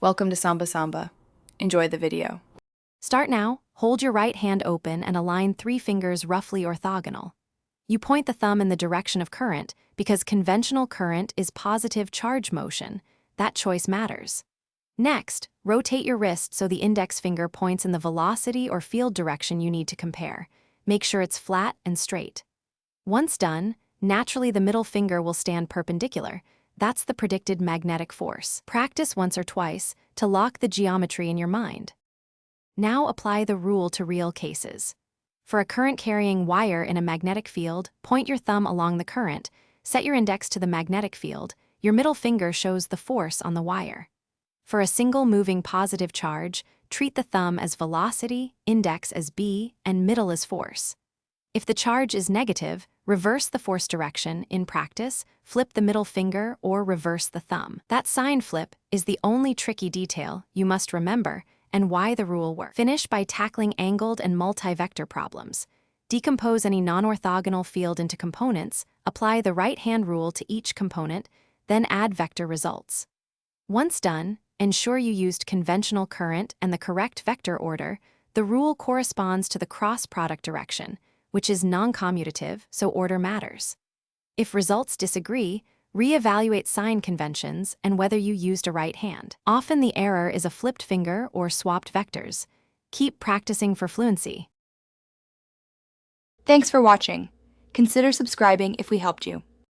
Welcome to Samba Samba. Enjoy the video. Start now, hold your right hand open and align 3 fingers roughly orthogonal. You point the thumb in the direction of current because conventional current is positive charge motion. That choice matters. Next, rotate your wrist so the index finger points in the velocity or field direction you need to compare. Make sure it's flat and straight. Once done, naturally the middle finger will stand perpendicular. That's the predicted magnetic force. Practice once or twice to lock the geometry in your mind. Now apply the rule to real cases. For a current-carrying wire in a magnetic field, point your thumb along the current, set your index to the magnetic field, your middle finger shows the force on the wire. For a single moving positive charge, treat the thumb as velocity, index as B, and middle as force. If the charge is negative, reverse the force direction. In practice, flip the middle finger or reverse the thumb. That sign flip is the only tricky detail you must remember and why the rule works. Finish by tackling angled and multi-vector problems. Decompose any non-orthogonal field into components, apply the right-hand rule to each component, then add vector results. Once done, ensure you used conventional current and the correct vector order. The rule corresponds to the cross-product direction, which is non-commutative, so order matters. If results disagree, re-evaluate sign conventions and whether you used a right hand. Often the error is a flipped finger or swapped vectors. Keep practicing for fluency. Thanks for watching. Consider subscribing if we helped you.